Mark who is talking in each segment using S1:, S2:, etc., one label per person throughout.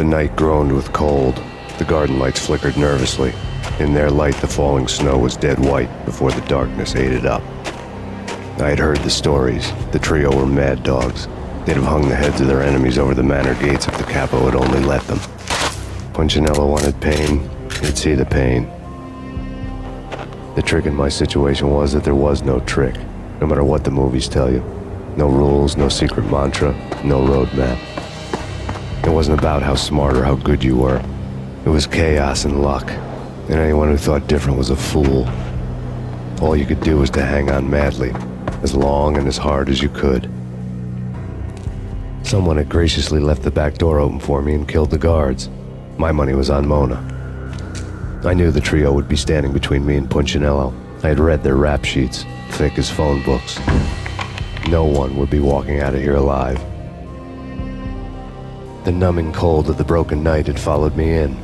S1: The night groaned with cold. The garden lights flickered nervously. In their light, the falling snow was dead white before the darkness ate it up. I had heard the stories. The trio were mad dogs. They'd have hung the heads of their enemies over the manor gates if the capo had only let them. Punchinello wanted Payne. He'd see the pain. The trick in my situation was that there was no trick, no matter what the movies tell you. No rules, no secret mantra, no roadmap. It wasn't about how smart or how good you were. It was chaos and luck, and anyone who thought different was a fool. All you could do was to hang on madly, as long and as hard as you could. Someone had graciously left the back door open for me and killed the guards. My money was on Mona. I knew the trio would be standing between me and Punchinello. I had read their rap sheets, thick as phone books. No one would be walking out of here alive. The numbing cold of the broken night had followed me in.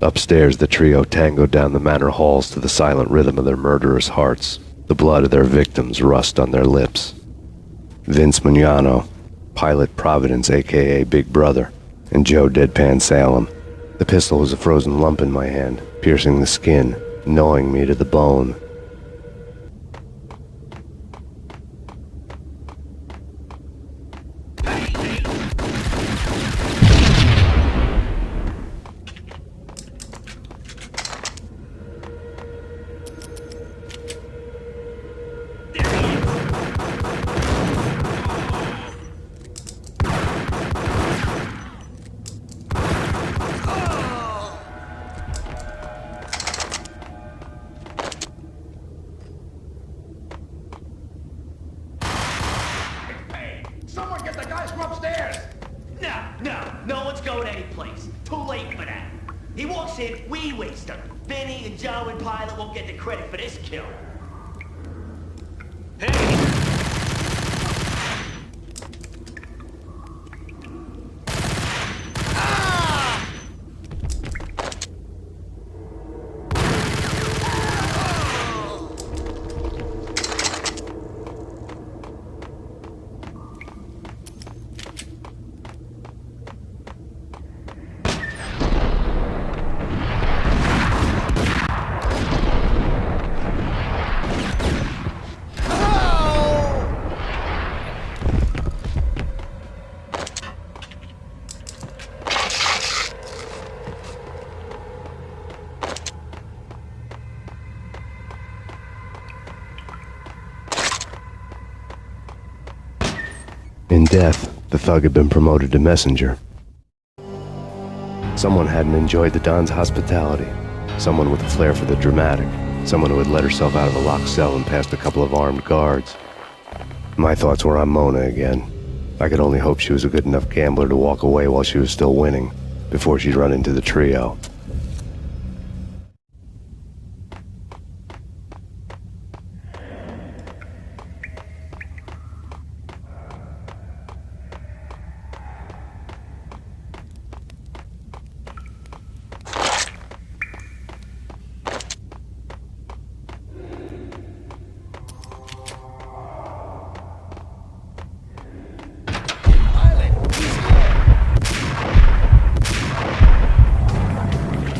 S1: Upstairs, the trio tangoed down the manor halls to the silent rhythm of their murderous hearts. The blood of their victims rust on their lips. Vince Mugnano, Pilot Providence, a.k.a. Big Brother, and Joe Deadpan Salem. The pistol was a frozen lump in my hand, piercing the skin, gnawing me to the bone.
S2: Someone get the guys from upstairs!
S3: No one's going anyplace. Too late for that. He walks in, we waste him. Vinny and Joe and Pilot won't get the credit for this kill. Hey!
S1: In death, the thug had been promoted to messenger. Someone hadn't enjoyed the Don's hospitality. Someone with a flair for the dramatic. Someone who had let herself out of a locked cell and past a couple of armed guards. My thoughts were on Mona again. I could only hope she was a good enough gambler to walk away while she was still winning, before she'd run into the trio.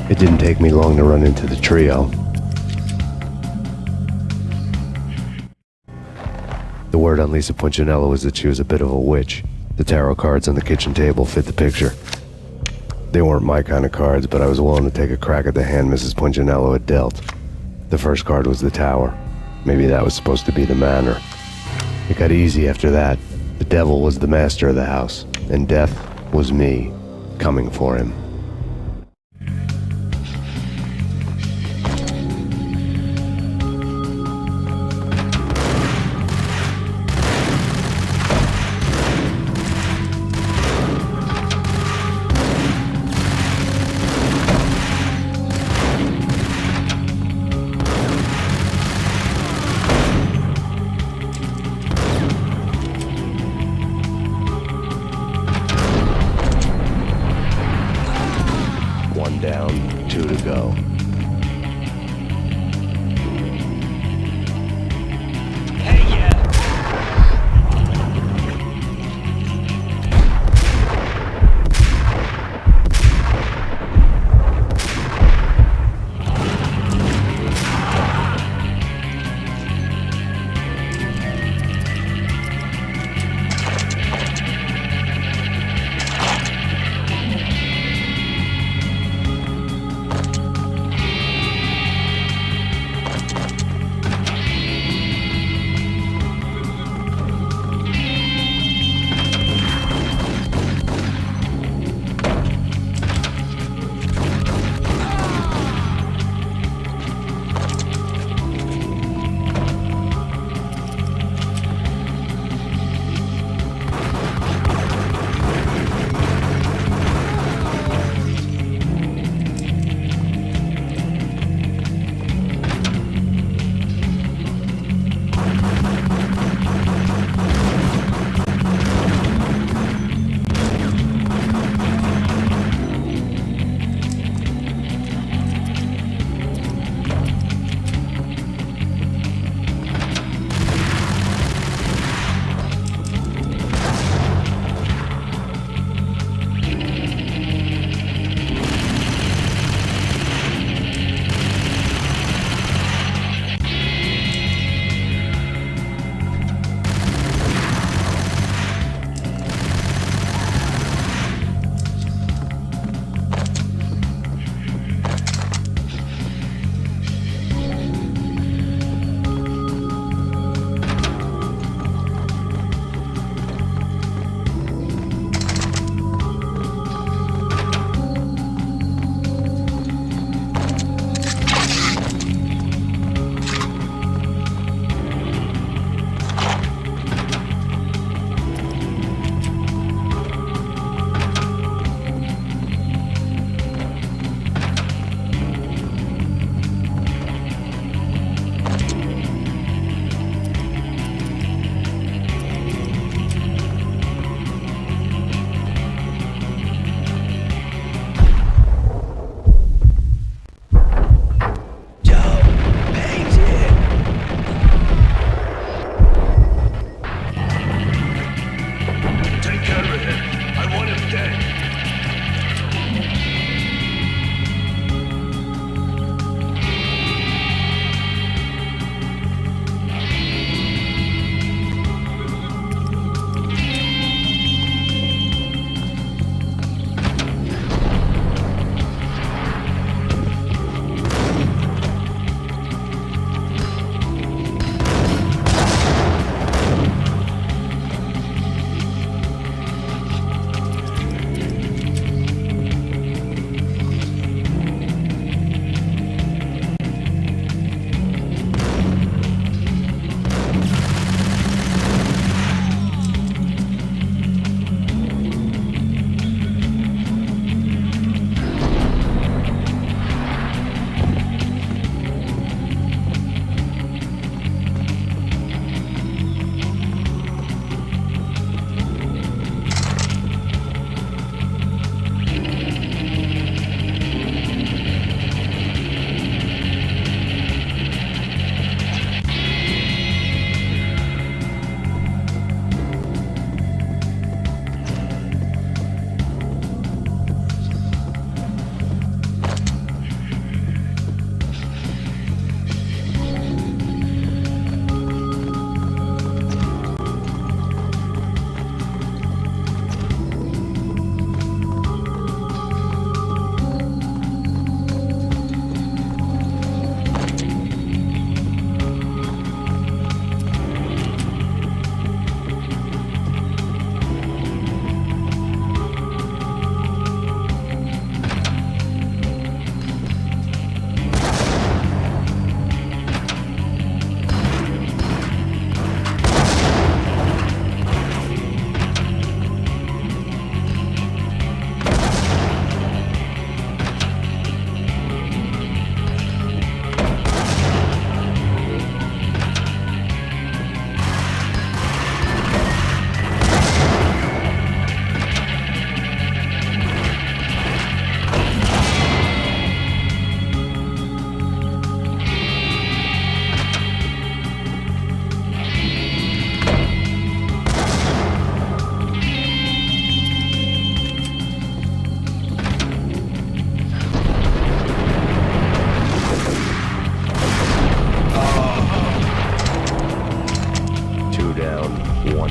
S1: It didn't take me long to run into the trio. The word on Lisa Punchinello was that she was a bit of a witch. The tarot cards on the kitchen table fit the picture. They weren't my kind of cards, but I was willing to take a crack at the hand Mrs. Punchinello had dealt. The first card was the tower. Maybe that was supposed to be the manor. It got easy after that. The devil was the master of the house, and death was me, coming for him.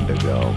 S1: to go.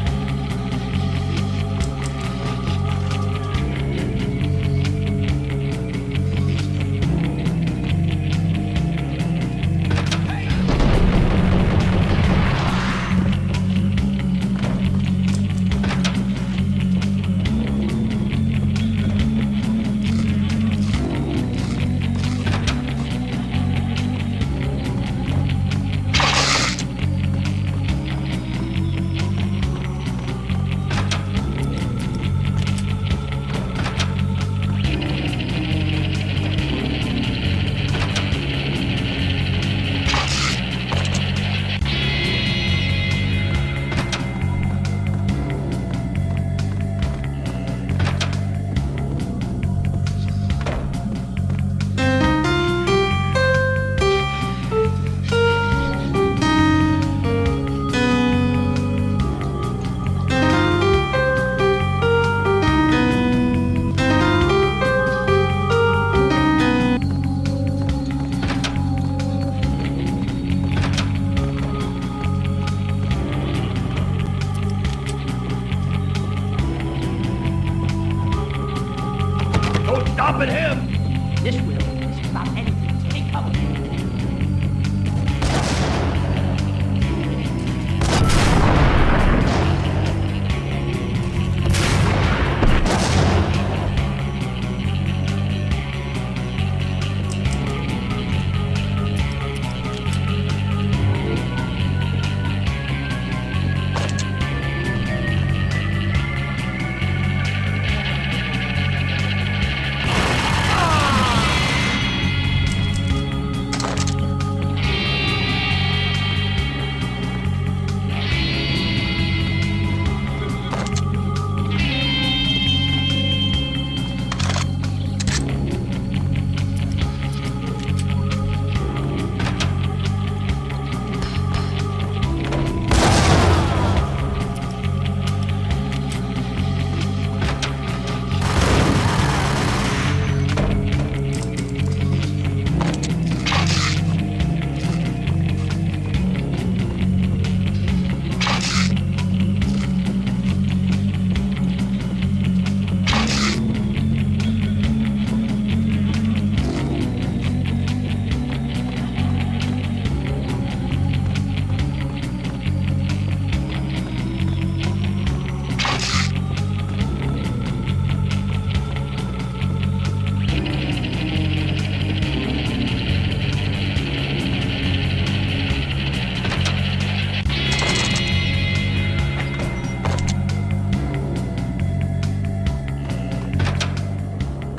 S2: Don't stop at him!
S4: This will just about anything. Take cover.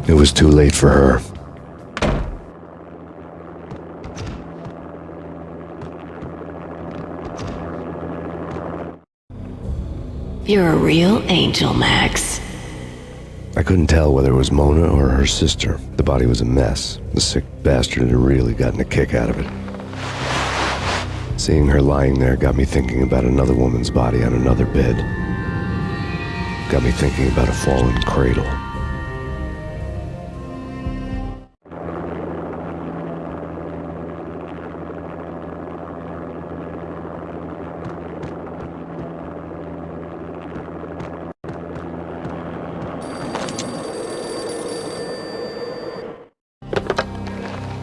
S1: It was too late for her.
S5: You're a real angel, Max.
S1: I couldn't tell whether it was Mona or her sister. The body was a mess. The sick bastard had really gotten a kick out of it. Seeing her lying there got me thinking about another woman's body on another bed. Got me thinking about a fallen cradle.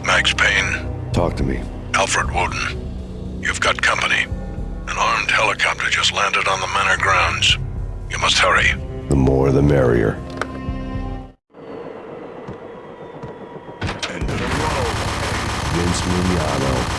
S6: Max Payne.
S1: Talk to me.
S6: Alfred Woden. You've got company. An armed helicopter just landed on the manor grounds. You must hurry.
S1: The more the merrier.
S2: End of the road.
S1: Vince Miliano.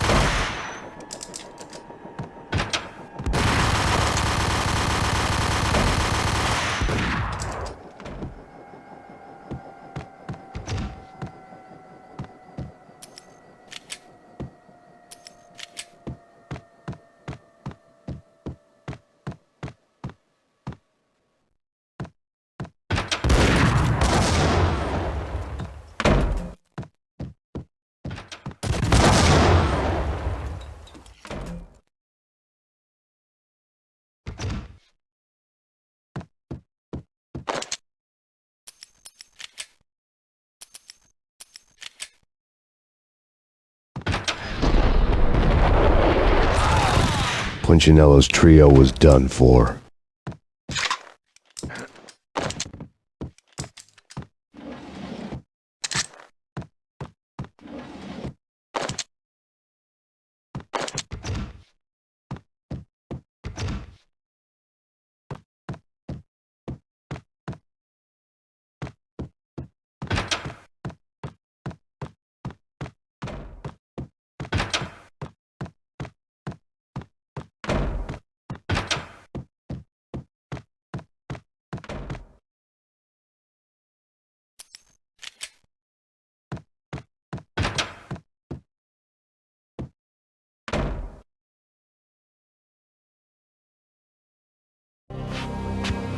S1: Punchinello's trio was done for.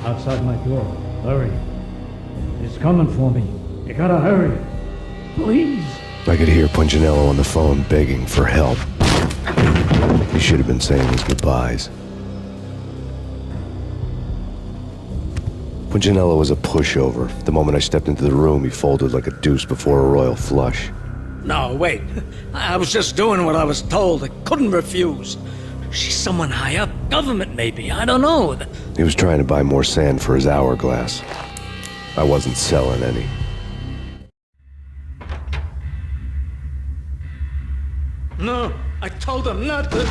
S7: Outside my door. Hurry. It's coming for me. You gotta hurry. Please.
S1: I could hear Punchinello on the phone begging for help. He should have been saying his goodbyes. Punchinello was a pushover. The moment I stepped into the room, he folded like a deuce before a royal flush.
S8: No, wait. I was just doing what I was told. I couldn't refuse. She's someone high up. Government, maybe. I don't know.
S1: He was trying to buy more sand for his hourglass. I wasn't selling any.
S8: No, I told him not to.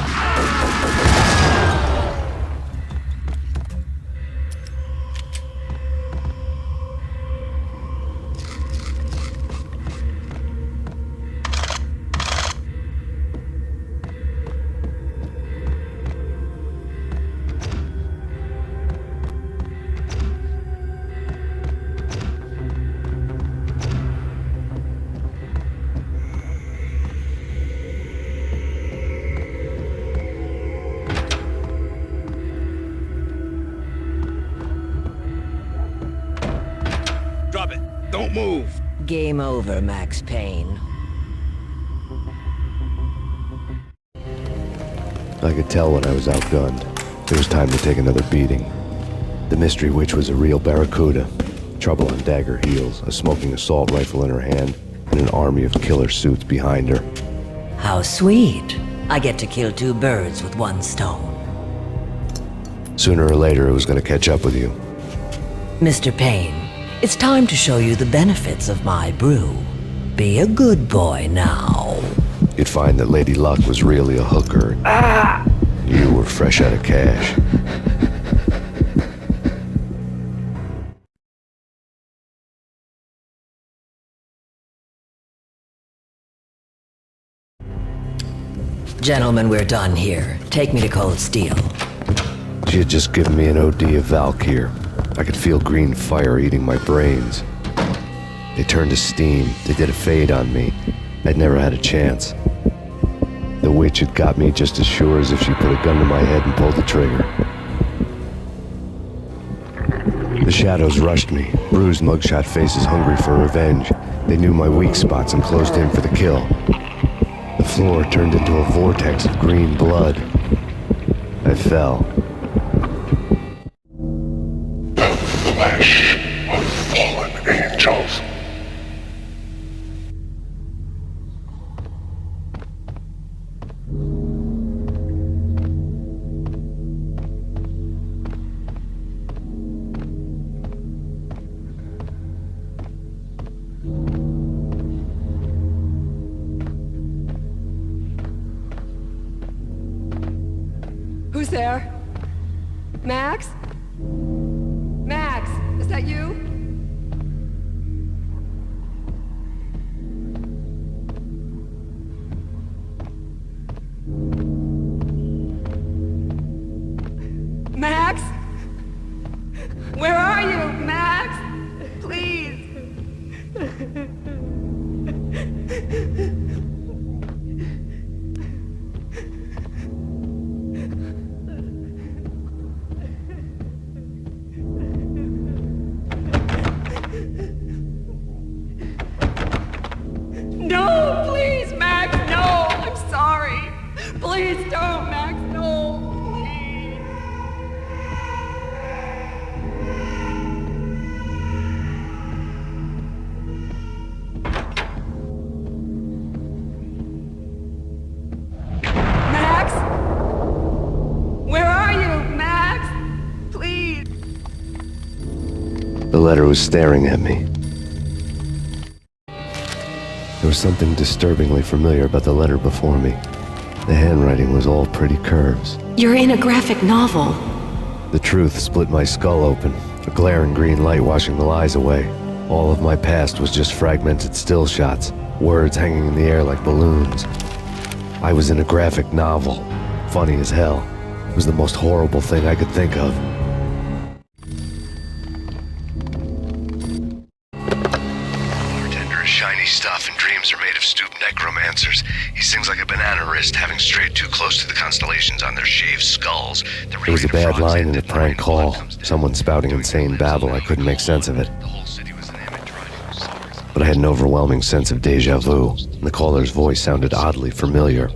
S2: Drop it. Don't move.
S9: Game over, Max Payne.
S1: I could tell when I was outgunned. It was time to take another beating. The mystery witch was a real barracuda. Trouble on dagger heels, a smoking assault rifle in her hand, and an army of killer suits behind her.
S9: How sweet. I get to kill two birds with one stone.
S1: Sooner or later, it was going to catch up with you.
S9: Mr. Payne, it's time to show you the benefits of my brew. Be a good boy now.
S1: You'd find that Lady Luck was really a hooker. You were fresh out of cash.
S9: Gentlemen, we're done here. Take me to Cold Steel.
S1: She had just given me an OD of Valkyr. I could feel green fire eating my brains. They turned to steam. They did a fade on me. I'd never had a chance. The witch had got me just as sure as if she put a gun to my head and pulled the trigger. The shadows rushed me, bruised mugshot faces hungry for revenge. They knew my weak spots and closed in for the kill. The floor turned into a vortex of green blood. I fell.
S6: The flesh of fallen angels.
S10: Who's there? Max? Max, is that you? Max? Where are you, Max? Please.
S1: The letter was staring at me. There was something disturbingly familiar about the letter before me. The handwriting was all pretty curves.
S5: You're in a graphic novel.
S1: The truth split my skull open, a glaring green light washing the lies away. All of my past was just fragmented still shots, words hanging in the air like balloons. I was in a graphic novel. Funny as hell. It was the most horrible thing I could think of. Bartender is shiny stuff and dreams are made of stooped necromancers. He sings like a banana wrist, having strayed too close to the constellations on their shaved skulls. There was a bad line in a prank call. Someone spouting insane babble. I couldn't make sense of it. But I had an overwhelming sense of deja vu, and the caller's voice sounded oddly familiar.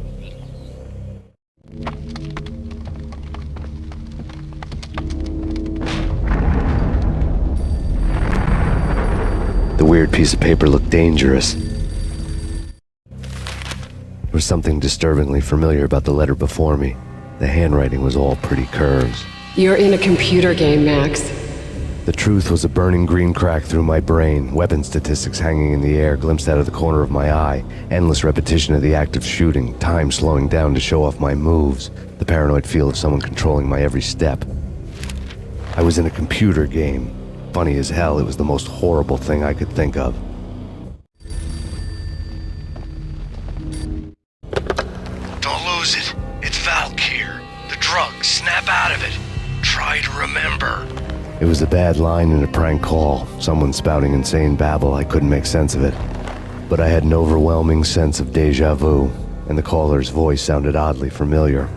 S1: The weird piece of paper looked dangerous. There was something disturbingly familiar about the letter before me. The handwriting was all pretty curves.
S10: You're in a computer game, Max.
S1: The truth was a burning green crack through my brain, weapon statistics hanging in the air glimpsed out of the corner of my eye, endless repetition of the act of shooting, time slowing down to show off my moves, the paranoid feel of someone controlling my every step. I was in a computer game. Funny as hell, it was the most horrible thing I could think of.
S6: Don't lose it. It's Valk here. The drug. Snap out of it. Try to remember.
S1: It was a bad line in a prank call, someone spouting insane babble. I couldn't make sense of it. But I had an overwhelming sense of deja vu, and the caller's voice sounded oddly familiar.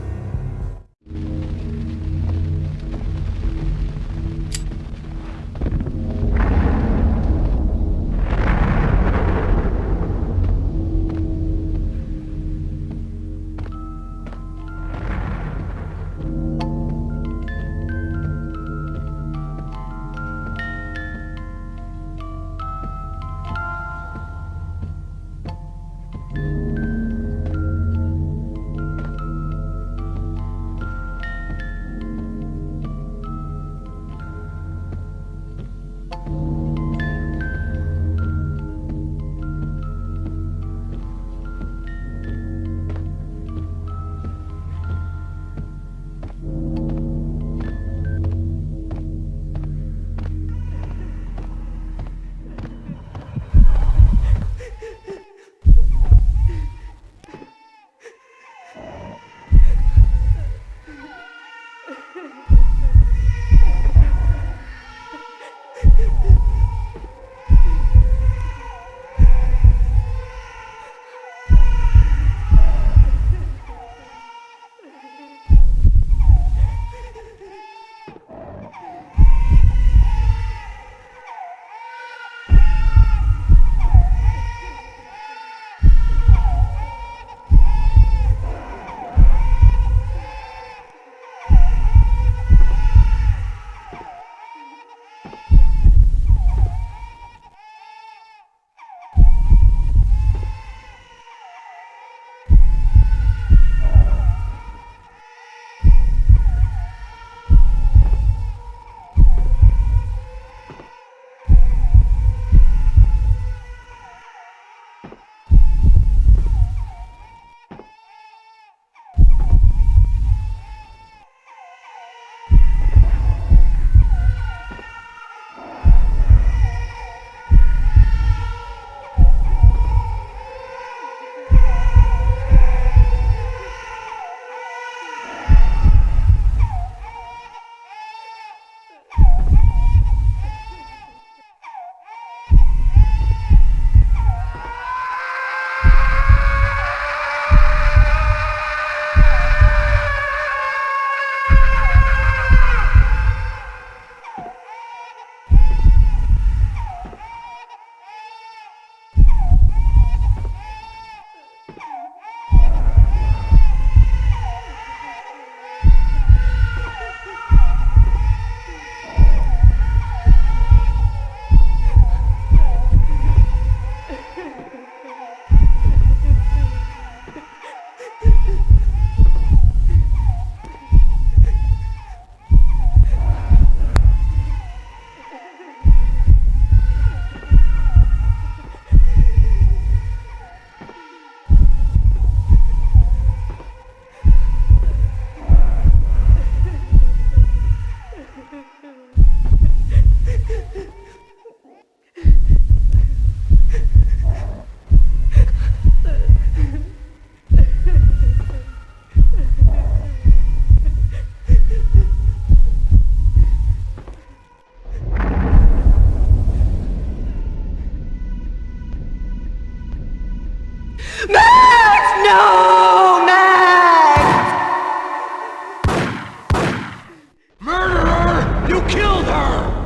S8: killed her!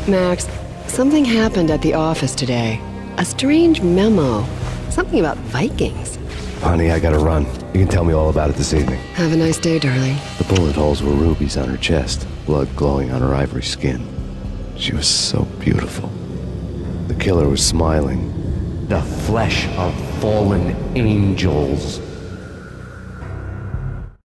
S10: Max, something happened at the office today. A strange memo. Something about Vikings.
S1: Honey, I gotta run. You can tell me all about it this evening.
S10: Have a nice day, darling.
S1: The bullet holes were rubies on her chest, blood glowing on her ivory skin. She was so beautiful. The killer was smiling.
S11: The flesh of fallen angels.